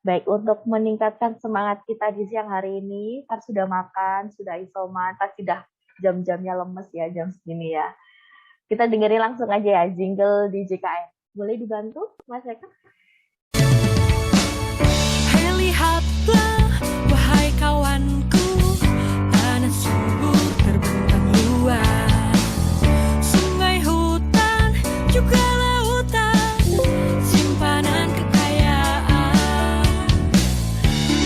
Baik, untuk meningkatkan semangat kita di siang hari ini, kan sudah makan, sudah isoman, pasti sudah jam-jamnya lemes ya, jam segini ya. Kita dengerin langsung aja ya, jingle di JKN. Boleh dibantu, Mas Eka? Hei lihatlah, wahai kawanku, tanah subur terbentang luas, sungai, hutan, juga lautan, simpanan kekayaan,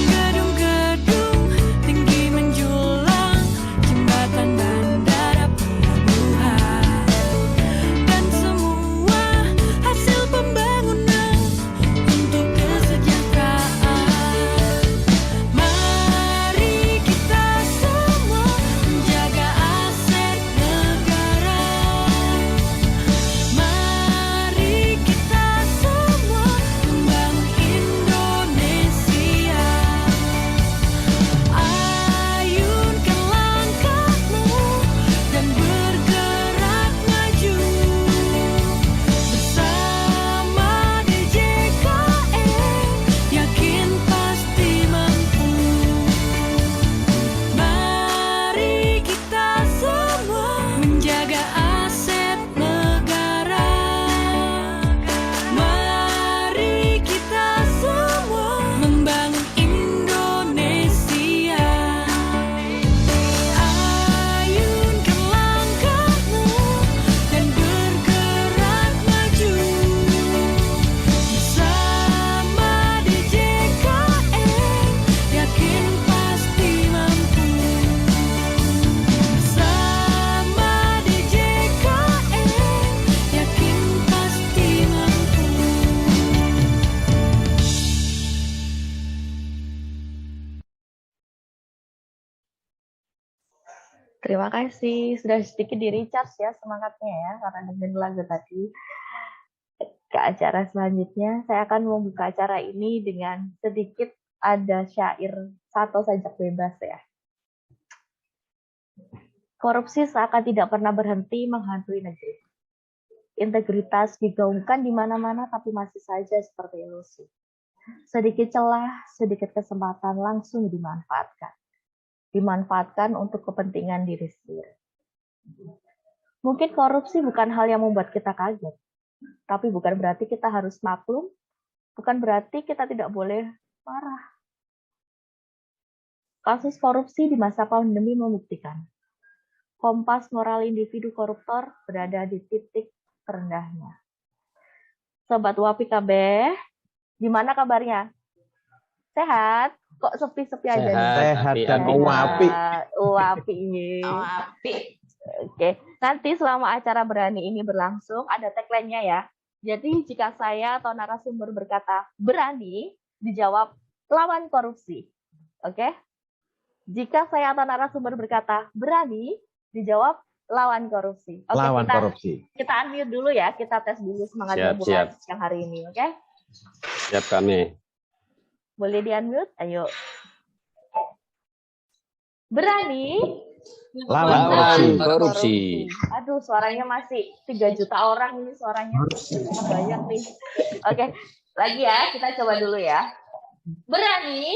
gedung-gedung tinggi menjulang, jembatan, bandara, pelabuhan, dan semua hasil pembangunan untuk kesejahteraan. Mari kita semua menjaga aset negara. Mari kita semua membangun Indonesia. Ayunkan langkahmu dan bergerak maju. Bersama DJKN, yakin pasti mampu. Mari kita semua menjaga aset negara. Mari kita semua membangun Indonesia. Ayunkan langkahmu dan bergerak maju. Bersama DJKN, yakin pasti mampu. Bersama DJKN, yakin pasti mampu. Terima kasih, sudah sedikit di recharge ya semangatnya ya, karena dengerin lagu tadi. Ke acara selanjutnya, saya akan membuka acara ini dengan sedikit ada syair satu sajak bebas ya. Korupsi seakan tidak pernah berhenti menghantui negeri. Integritas digaungkan di mana-mana tapi masih saja seperti ilusi. Sedikit celah, sedikit kesempatan langsung dimanfaatkan. Dimanfaatkan untuk kepentingan diri sendiri. Mungkin korupsi bukan hal yang membuat kita kaget, tapi bukan berarti kita harus maklum, bukan berarti kita tidak boleh marah. Kasus korupsi di masa pandemi membuktikan, kompas moral individu koruptor berada di titik terendahnya. Sobat Wapi KB, gimana kabarnya? Sehat? Kok sepi-sepi aja nih? Sehat dan uapi. Uapi. Oke, nanti selama acara berani ini berlangsung, ada tagline-nya ya. Jadi jika saya atau narasumber berkata berani, dijawab lawan korupsi. Oke? Jika saya atau narasumber berkata berani, dijawab lawan korupsi. Oke, Lawan korupsi. Kita unmute dulu ya, kita tes dulu semangatnya bulan yang hari ini, oke? Siap kami. Boleh di-unmute? Ayo. Berani Lawan korupsi. Aduh, suaranya masih 3 juta orang ini suaranya. Banyak nih. Oke, lagi ya, kita coba dulu ya. Berani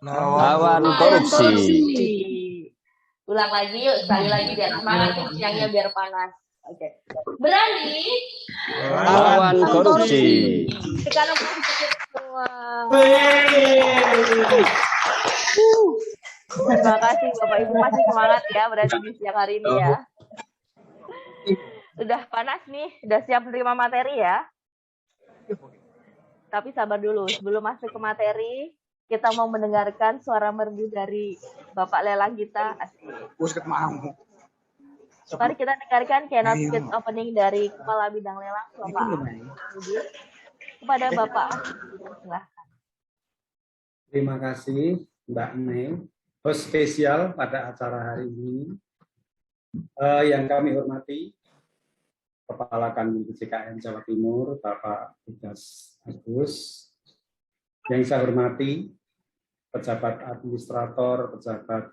Lawan korupsi. Ulang lagi yuk, sekali lagi biar semangat nih, siangnya biar panas. Oke. Berani Lawan korupsi. sekarang sedikit semua. Terima kasih Bapak Ibu, masih semangat ya berarti di siang hari ini ya. Udah panas nih, udah siap menerima materi ya. Tapi sabar dulu, sebelum masuk ke materi, kita mau mendengarkan suara merdu dari Bapak Lelang kita. Asik. Mari kita dengarkan keynote speech opening dari Kepala Bidang Lelang, Bapak Budi. Kepada Bapak, silahkan. Terima kasih Mbak Mei, host spesial pada acara hari ini. Yang kami hormati, Kepala Kanwil JKN Jawa Timur, Bapak Tugas Agus. Yang saya hormati, pejabat administrator, pejabat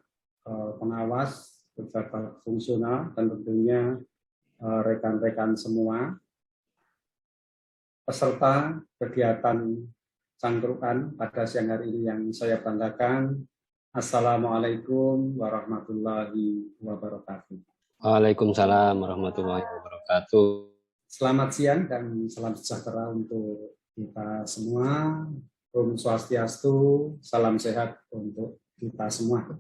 pengawas, pejabat fungsional, dan tentunya rekan-rekan semua, peserta kegiatan cangkrukan pada siang hari ini yang saya banggakan. Assalamualaikum warahmatullahi wabarakatuh. Waalaikumsalam warahmatullahi wabarakatuh. Selamat siang dan salam sejahtera untuk kita semua. Om Swastiastu, salam sehat untuk kita semua.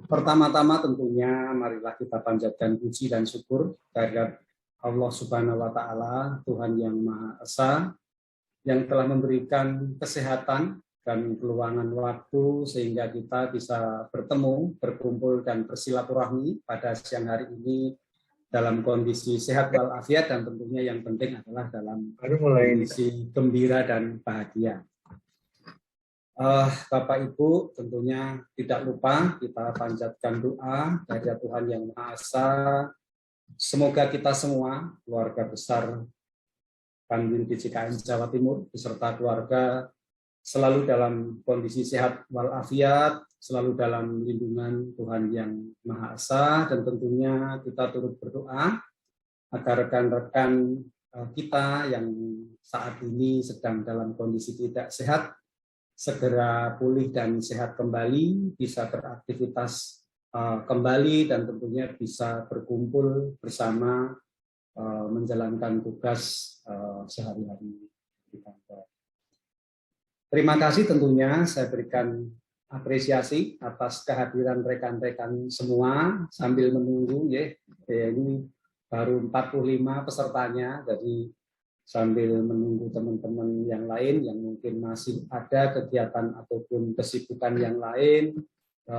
Pertama-tama tentunya marilah kita panjatkan puji dan syukur kehadirat Allah Subhanahu wa Ta'ala, Tuhan yang Maha Esa, yang telah memberikan kesehatan dan keluangan waktu sehingga kita bisa bertemu, berkumpul dan bersilaturahmi pada siang hari ini dalam kondisi sehat walafiat dan tentunya yang penting adalah dalam kondisi gembira dan bahagia. Bapak Ibu tentunya tidak lupa kita panjatkan doa dari Tuhan yang Maha Esa. Semoga kita semua keluarga besar Kanwil DJKN Jawa Timur beserta keluarga selalu dalam kondisi sehat walafiat, selalu dalam lindungan Tuhan yang Maha Esa, dan tentunya kita turut berdoa agar rekan-rekan kita yang saat ini sedang dalam kondisi tidak sehat segera pulih dan sehat kembali, bisa beraktivitas kembali dan tentunya bisa berkumpul bersama menjalankan tugas sehari-hari di kantor. Terima kasih tentunya saya berikan apresiasi atas kehadiran rekan-rekan semua sambil menunggu ya. Ini baru 45 pesertanya, jadi sambil menunggu teman-teman yang lain yang mungkin masih ada kegiatan ataupun kesibukan yang lain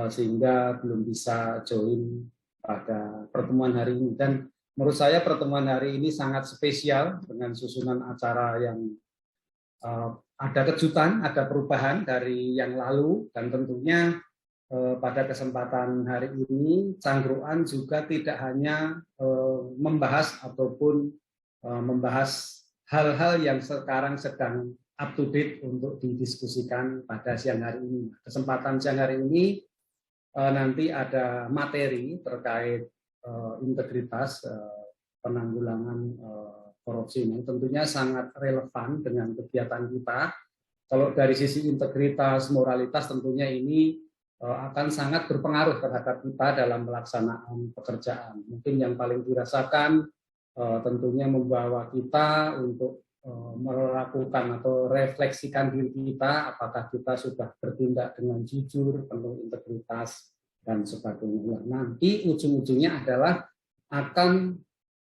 sehingga belum bisa join pada pertemuan hari ini. Dan menurut saya pertemuan hari ini sangat spesial dengan susunan acara yang ada kejutan, ada perubahan dari yang lalu, dan tentunya pada kesempatan hari ini Cangkruan juga tidak hanya membahas ataupun membahas hal-hal yang sekarang sedang up to date untuk didiskusikan pada siang hari ini. Kesempatan siang hari ini nanti ada materi terkait integritas penanggulangan korupsi yang tentunya sangat relevan dengan kegiatan kita. Kalau dari sisi integritas, moralitas tentunya ini akan sangat berpengaruh terhadap kita dalam pelaksanaan pekerjaan. Mungkin yang paling dirasakan tentunya membawa kita untuk melakukan atau refleksikan diri kita, apakah kita sudah bertindak dengan jujur, penuh integritas, dan sebagainya. Nanti ujung-ujungnya adalah akan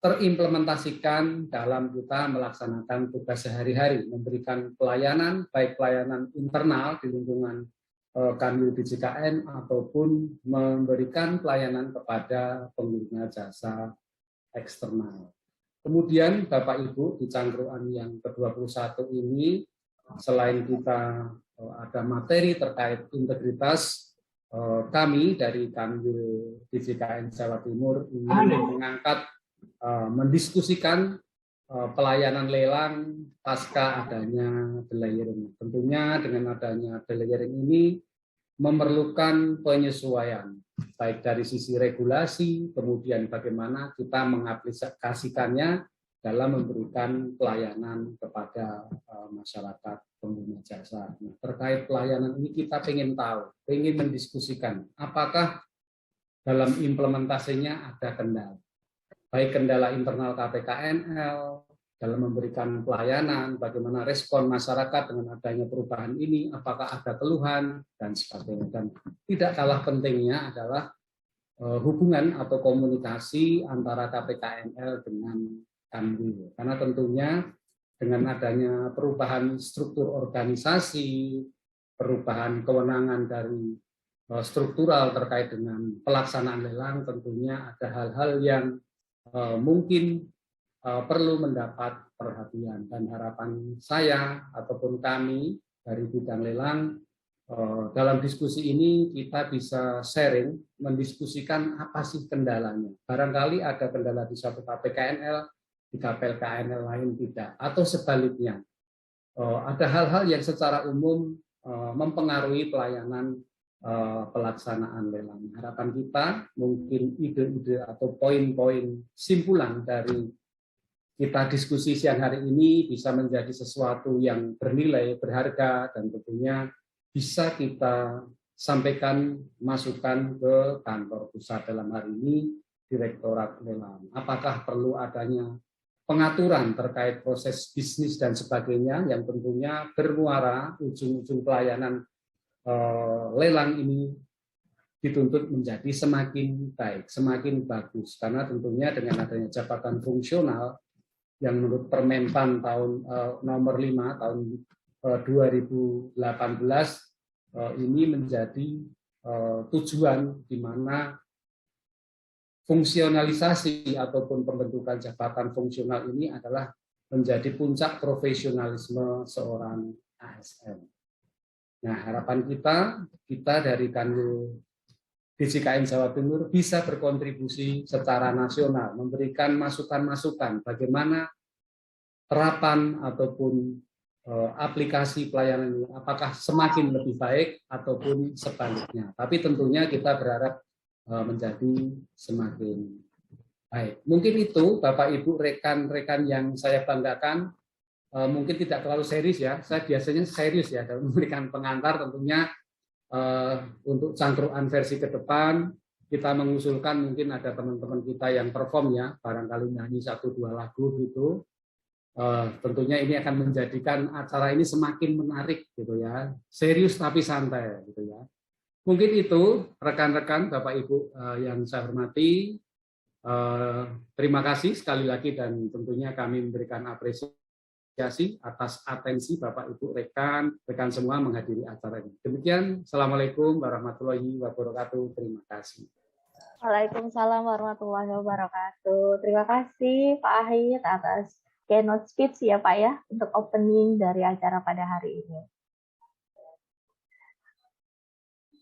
terimplementasikan dalam kita melaksanakan tugas sehari-hari, memberikan pelayanan, baik pelayanan internal di lingkungan Kanwil DJKN ataupun memberikan pelayanan kepada pengguna jasa eksternal. Kemudian Bapak Ibu di Cangkruan yang ke-21 ini, selain kita ada materi terkait integritas, kami dari Kanwil DJKN Jawa Timur ini mengangkat mendiskusikan pelayanan lelang pasca adanya delayering. Tentunya dengan adanya delayering ini memerlukan penyesuaian, baik dari sisi regulasi, kemudian bagaimana kita mengaplikasikannya dalam memberikan pelayanan kepada masyarakat pengguna jasa. Nah, terkait pelayanan ini kita ingin tahu, ingin mendiskusikan apakah dalam implementasinya ada kendala. Baik kendala internal KPKNL dalam memberikan pelayanan, bagaimana respon masyarakat dengan adanya perubahan ini, apakah ada keluhan, dan sebagainya. Dan tidak kalah pentingnya adalah hubungan atau komunikasi antara KPKNL dengan Kanwil. Karena tentunya dengan adanya perubahan struktur organisasi, perubahan kewenangan dari struktural terkait dengan pelaksanaan lelang, tentunya ada hal-hal yang mungkin perlu mendapat perhatian, dan harapan saya ataupun kami dari bidang lelang dalam diskusi ini kita bisa sharing, mendiskusikan apa sih kendalanya. Barangkali ada kendala di satu KPKNL, di KPKNL lain tidak, atau sebaliknya. Ada hal-hal yang secara umum mempengaruhi pelayanan pelaksanaan lelang. Harapan kita mungkin ide-ide atau poin-poin simpulan dari kita diskusi siang hari ini bisa menjadi sesuatu yang bernilai, berharga, dan tentunya bisa kita sampaikan masukan ke kantor pusat dalam hari ini Direktorat Lelang. Apakah perlu adanya pengaturan terkait proses bisnis dan sebagainya yang tentunya bermuara ujung-ujung pelayanan lelang ini dituntut menjadi semakin baik, semakin bagus, karena tentunya dengan adanya jabatan fungsional yang menurut Permenpan tahun nomor 5 tahun 2018 ini menjadi tujuan di mana fungsionalisasi ataupun pembentukan jabatan fungsional ini adalah menjadi puncak profesionalisme seorang ASN. Nah, harapan kita dari Kanwil DJKN Jawa Timur bisa berkontribusi secara nasional, memberikan masukan-masukan bagaimana terapan ataupun aplikasi pelayanan ini, apakah semakin lebih baik ataupun sebaliknya. Tapi tentunya kita berharap menjadi semakin baik. Mungkin itu Bapak Ibu rekan-rekan yang saya banggakan, mungkin tidak terlalu serius ya. Saya biasanya serius ya dalam memberikan pengantar. Tentunya untuk cangkruan versi ke depan kita mengusulkan mungkin ada teman-teman kita yang perform ya, barangkali nyanyi 1-2 lagu gitu. Tentunya ini akan menjadikan acara ini semakin menarik gitu ya, serius tapi santai gitu ya. Mungkin itu rekan-rekan Bapak Ibu yang saya hormati. Terima kasih sekali lagi dan tentunya kami memberikan apresiasi atas atensi Bapak Ibu rekan semua menghadiri acara ini. Demikian, Assalamualaikum warahmatullahi wabarakatuh. Terima kasih. Waalaikumsalam warahmatullahi wabarakatuh. Terima kasih Pak Ahid atas keynote speech ya Pak ya untuk opening dari acara pada hari ini.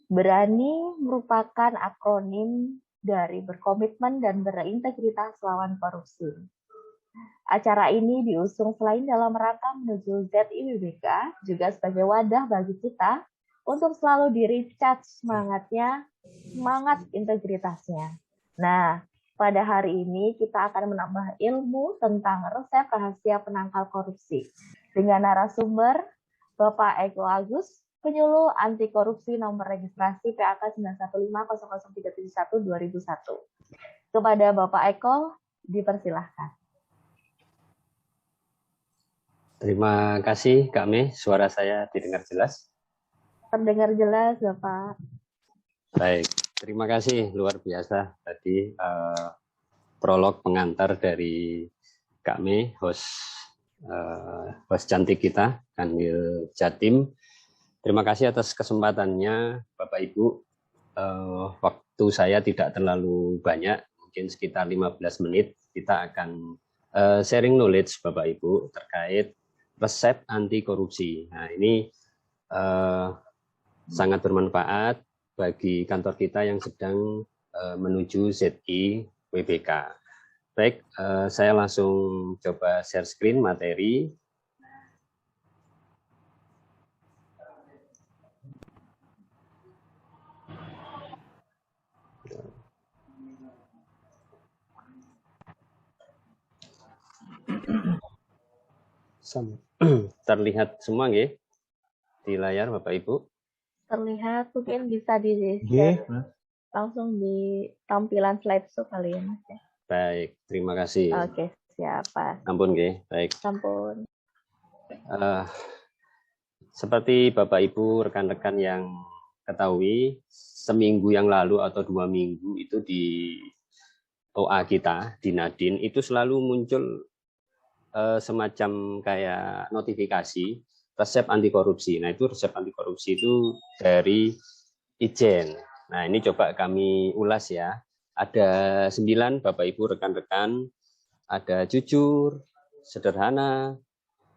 Berani merupakan akronim dari berkomitmen dan berintegritas lawan korupsi. Acara ini diusung selain dalam rangka menuju ZIWBK, juga sebagai wadah bagi kita untuk selalu di-recharge semangat integritasnya. Nah, pada hari ini kita akan menambah ilmu tentang resep rahasia penangkal korupsi dengan narasumber Bapak Eko Agus, penyuluh anti korupsi nomor registrasi PAK 915000371 2001. Kepada Bapak Eko, dipersilahkan. Terima kasih Kak Me, suara saya didengar jelas? Terdengar jelas Bapak. Baik, terima kasih luar biasa tadi prolog pengantar dari Kak Me, host cantik kita, Kanwil Jatim. Terima kasih atas kesempatannya Bapak Ibu. Waktu saya tidak terlalu banyak, mungkin sekitar 15 menit. Kita akan sharing knowledge Bapak Ibu terkait resep anti korupsi. Nah, ini sangat bermanfaat bagi kantor kita yang sedang menuju ZIWBK. Baik, saya langsung coba share screen materi. Terlihat semua nggih di layar Bapak Ibu? Terlihat, mungkin bisa di-share langsung di tampilan slideshow kali ya Mas. Baik, terima kasih. Oke, siapa? Ampun nggih, baik. Sampun. Seperti Bapak Ibu rekan-rekan yang ketahui, seminggu yang lalu atau 2 minggu itu di OA kita, di Nadin, itu selalu muncul semacam kayak notifikasi resep anti korupsi. Nah, itu resep anti korupsi itu dari Ijen. Nah, ini coba kami ulas ya. Ada 9 Bapak Ibu rekan-rekan, ada jujur, sederhana,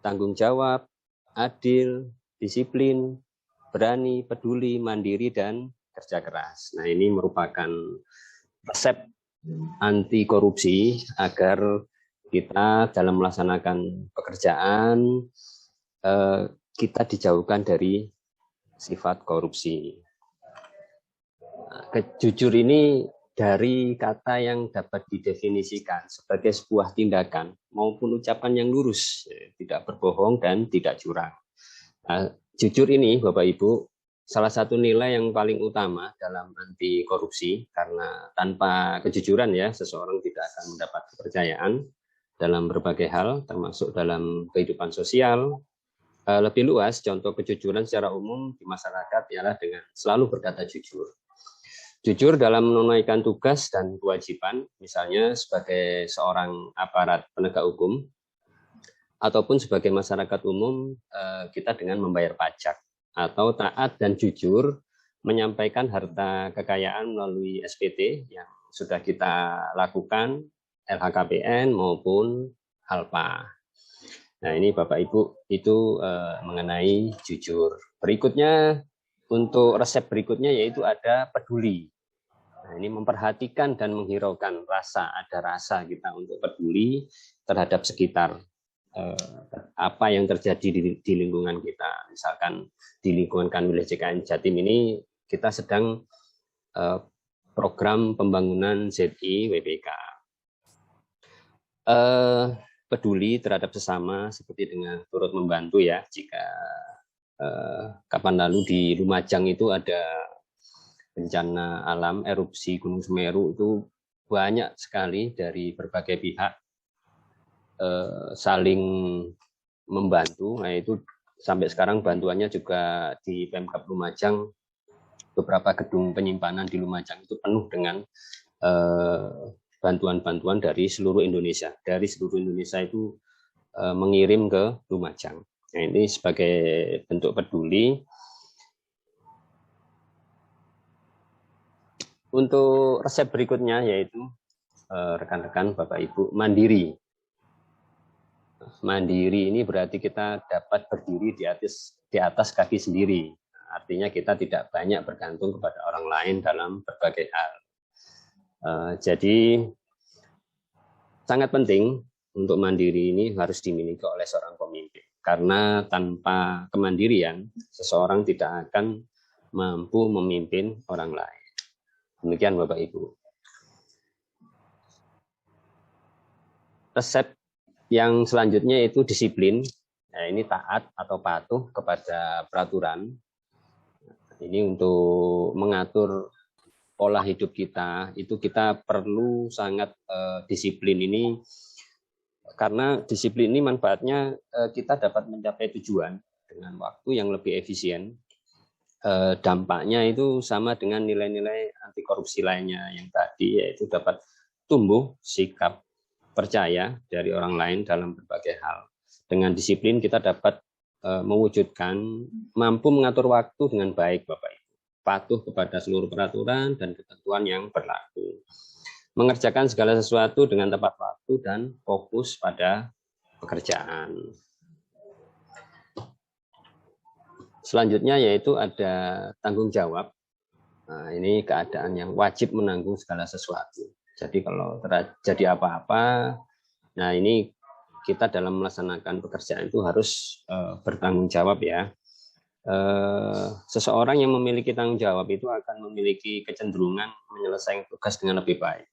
tanggung jawab, adil, disiplin, berani, peduli, mandiri, dan kerja keras. Nah, ini merupakan resep anti korupsi agar kita dalam melaksanakan pekerjaan kita dijauhkan dari sifat korupsi. Jujur ini dari kata yang dapat didefinisikan sebagai sebuah tindakan maupun ucapan yang lurus, tidak berbohong dan tidak curang. Nah, jujur ini Bapak Ibu, salah satu nilai yang paling utama dalam anti korupsi, karena tanpa kejujuran ya seseorang tidak akan mendapat kepercayaan dalam berbagai hal, termasuk dalam kehidupan sosial. Lebih luas, contoh kejujuran secara umum di masyarakat ialah dengan selalu berkata jujur. Jujur dalam menunaikan tugas dan kewajiban, misalnya sebagai seorang aparat penegak hukum, ataupun sebagai masyarakat umum, kita dengan membayar pajak, atau taat dan jujur menyampaikan harta kekayaan melalui SPT yang sudah kita lakukan, LHKPN maupun HALPA. Nah ini Bapak Ibu itu mengenai jujur. Berikutnya, untuk resep berikutnya yaitu ada peduli. Nah, ini memperhatikan dan menghiraukan ada rasa kita untuk peduli terhadap sekitar. Apa yang terjadi di lingkungan kita. Misalkan di lingkungan Kanwil JKN Jatim ini kita sedang program pembangunan ZI WPK. Peduli terhadap sesama seperti dengan turut membantu ya, jika kapan lalu di Lumajang itu ada bencana alam erupsi Gunung Semeru, itu banyak sekali dari berbagai pihak saling membantu. Nah itu sampai sekarang bantuannya juga di Pemkab Lumajang, beberapa gedung penyimpanan di Lumajang itu penuh dengan bantuan-bantuan dari seluruh Indonesia. Dari seluruh Indonesia itu mengirim ke Lumajang. Nah ini sebagai bentuk peduli. Untuk resep berikutnya yaitu rekan-rekan Bapak Ibu, mandiri. Mandiri ini berarti kita dapat berdiri di atas kaki sendiri. Artinya kita tidak banyak bergantung kepada orang lain dalam berbagai hal. Jadi sangat penting untuk mandiri ini harus dimiliki oleh seorang pemimpin. Karena tanpa kemandirian, seseorang tidak akan mampu memimpin orang lain. Demikian Bapak Ibu. Resep yang selanjutnya itu disiplin. Nah, ini taat atau patuh kepada peraturan. Ini untuk mengatur pola hidup kita, itu kita perlu sangat disiplin ini, karena disiplin ini manfaatnya kita dapat mencapai tujuan dengan waktu yang lebih efisien. Dampaknya itu sama dengan nilai-nilai anti korupsi lainnya yang tadi, yaitu dapat tumbuh sikap percaya dari orang lain dalam berbagai hal. Dengan disiplin kita dapat mewujudkan mampu mengatur waktu dengan baik Bapak Ibu, patuh kepada seluruh peraturan dan ketentuan yang berlaku, mengerjakan segala sesuatu dengan tepat waktu dan fokus pada pekerjaan. Selanjutnya yaitu ada tanggung jawab. Nah, ini keadaan yang wajib menanggung segala sesuatu. Jadi kalau terjadi apa-apa, nah ini kita dalam melaksanakan pekerjaan itu harus bertanggung jawab ya. Seseorang yang memiliki tanggung jawab itu akan memiliki kecenderungan menyelesaikan tugas dengan lebih baik.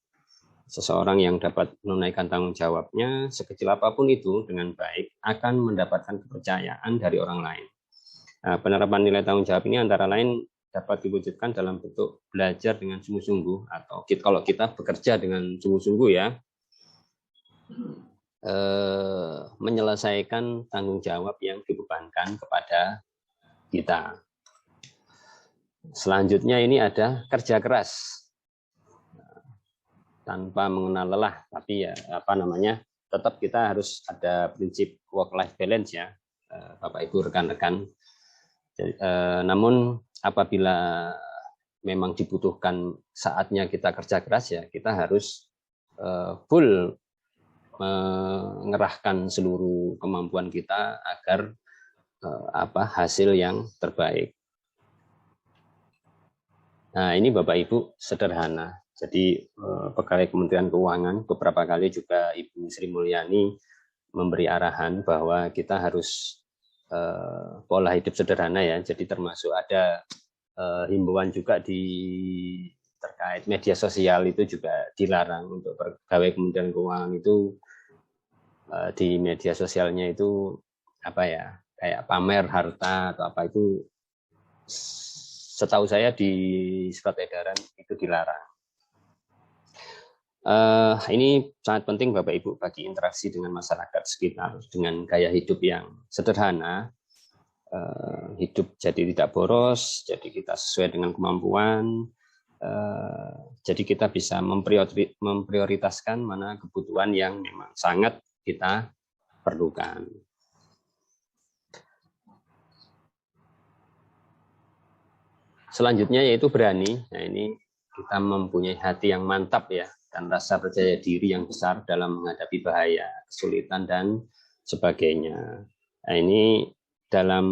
Seseorang yang dapat menunaikan tanggung jawabnya sekecil apapun itu dengan baik akan mendapatkan kepercayaan dari orang lain. Nah, penerapan nilai tanggung jawab ini antara lain dapat diwujudkan dalam bentuk belajar dengan sungguh-sungguh, atau kalau kita bekerja dengan sungguh-sungguh ya, menyelesaikan tanggung jawab yang dibebankan kepada kita. Selanjutnya ini ada kerja keras tanpa mengenal lelah, tapi ya tetap kita harus ada prinsip work life balance ya, Bapak Ibu rekan-rekan. Namun apabila memang dibutuhkan saatnya kita kerja keras ya, kita harus full mengerahkan seluruh kemampuan kita agar hasil yang terbaik. Nah ini Bapak Ibu sederhana. Jadi pegawai Kementerian Keuangan beberapa kali juga Ibu Sri Mulyani memberi arahan bahwa kita harus pola hidup sederhana ya. Jadi termasuk ada himbauan juga di terkait media sosial itu juga dilarang. Untuk pegawai Kementerian Keuangan itu di media sosialnya itu apa ya, kayak pamer harta atau apa, itu setahu saya di surat edaran itu dilarang. Ini sangat penting Bapak Ibu bagi interaksi dengan masyarakat sekitar dengan gaya hidup yang sederhana, hidup jadi tidak boros, jadi kita sesuai dengan kemampuan, jadi kita bisa memprioritaskan mana kebutuhan yang memang sangat kita perlukan. Selanjutnya yaitu berani. Nah, ini kita mempunyai hati yang mantap ya, dan rasa percaya diri yang besar dalam menghadapi bahaya, kesulitan, dan sebagainya. Nah, ini dalam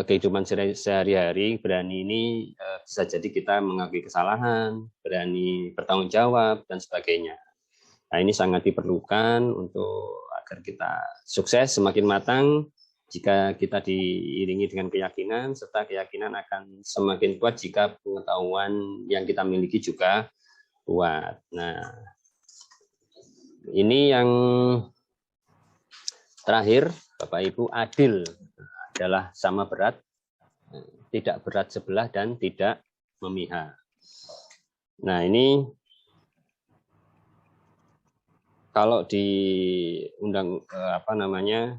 kehidupan sehari-hari, berani ini bisa jadi kita mengakui kesalahan, berani bertanggung jawab, dan sebagainya. Nah, ini sangat diperlukan untuk agar kita sukses semakin matang. Jika kita diiringi dengan keyakinan, serta keyakinan akan semakin kuat jika pengetahuan yang kita miliki juga kuat. Nah, ini yang terakhir, Bapak Ibu, adil adalah sama berat, tidak berat sebelah, dan tidak memihak. Nah, ini kalau di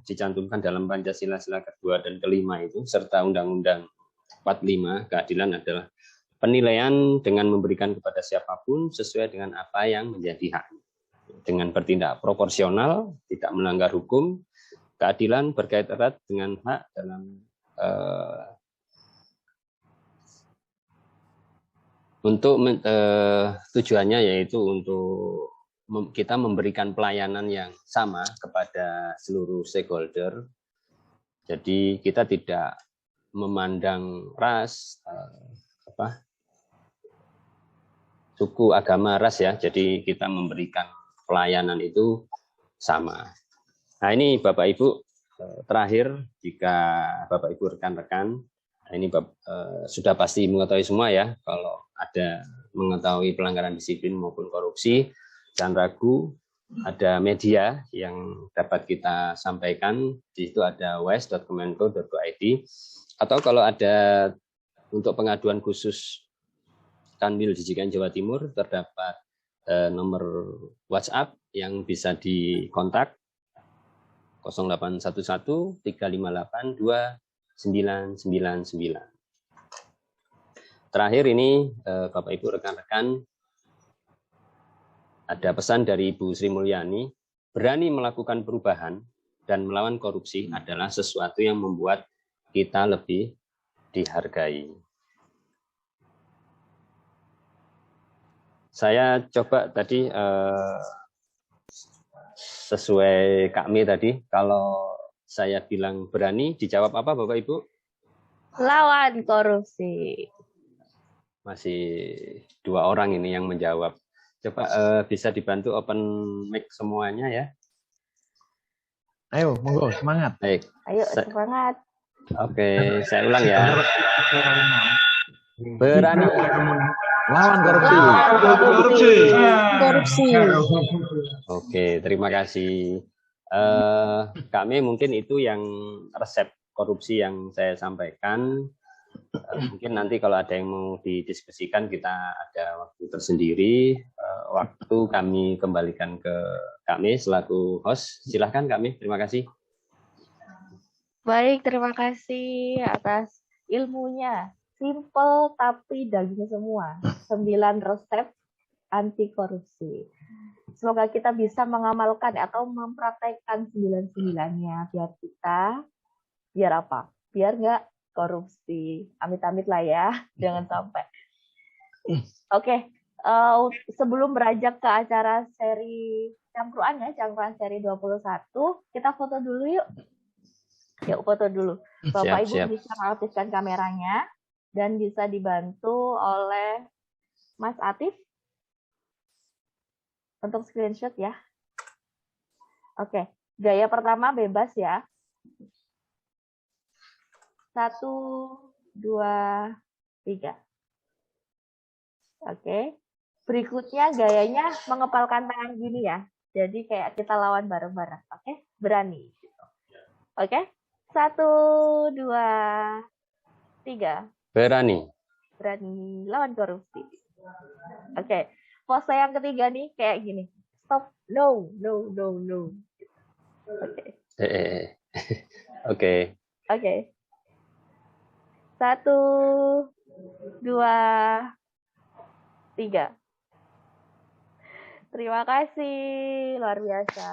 dicantumkan dalam Pancasila sila kedua dan kelima itu, serta Undang-Undang 45, keadilan adalah penilaian dengan memberikan kepada siapapun sesuai dengan apa yang menjadi hak, dengan bertindak proporsional, tidak melanggar hukum. Keadilan berkait erat dengan hak dalam tujuannya yaitu untuk kita memberikan pelayanan yang sama kepada seluruh stakeholder. Jadi kita tidak memandang ras, suku, agama, ras ya. Jadi kita memberikan pelayanan itu sama. Nah, ini Bapak Ibu, terakhir, jika Bapak Ibu rekan-rekan, ini sudah pasti mengetahui semua ya, kalau ada mengetahui pelanggaran disiplin maupun korupsi, jangan ragu, ada media yang dapat kita sampaikan. Di situ ada wes.kemenko.id, atau kalau ada untuk pengaduan khusus Kanwil Didikan Jawa Timur, terdapat nomor WhatsApp yang bisa dikontak 0811 358 2999. Terakhir ini Bapak Ibu rekan-rekan, ada pesan dari Ibu Sri Mulyani, berani melakukan perubahan dan melawan korupsi adalah sesuatu yang membuat kita lebih dihargai. Saya coba tadi sesuai Kak Mi tadi, kalau saya bilang berani, dijawab apa Bapak Ibu? Lawan korupsi. Masih 2 orang ini yang menjawab. Coba bisa dibantu open mic semuanya ya. Ayo, monggo, semangat. Baik. Ayo semangat. Oke, saya ulang ya. Berani Lawan korupsi. Korupsi. Oke, terima kasih. Kami mungkin itu yang resep korupsi yang saya sampaikan. Mungkin nanti kalau ada yang mau didiskusikan, kita ada waktu tersendiri. Waktu kami kembalikan ke kami selaku host. Silahkan kami, terima kasih. Baik, terima kasih atas ilmunya. Simple tapi daging semua. 9 resep anti korupsi. Semoga kita bisa mengamalkan atau mempraktekkan 9-9-nya biar apa? Biar nggak korupsi. Amit-amit lah ya, jangan sampai. Oke, sebelum beranjak ke acara seri cangkruan ya, cangkruan seri 21, kita foto dulu yuk. Yuk foto dulu. Bapak Ibu Siap. bisa mengaktifkan kameranya dan bisa dibantu oleh Mas Atif untuk screenshot ya. Oke, gaya pertama bebas ya. 1, 2, 3. Oke. Berikutnya gayanya mengepalkan tangan gini ya. Jadi kayak kita lawan bareng-bareng. Oke, berani. Oke, 1, 2, 3. Berani. Berani lawan korupsi. Oke, pose yang ketiga nih kayak gini. Stop, no, no, no, no. Oke, Oke. oke. 1, 2, 3. Terima kasih, luar biasa.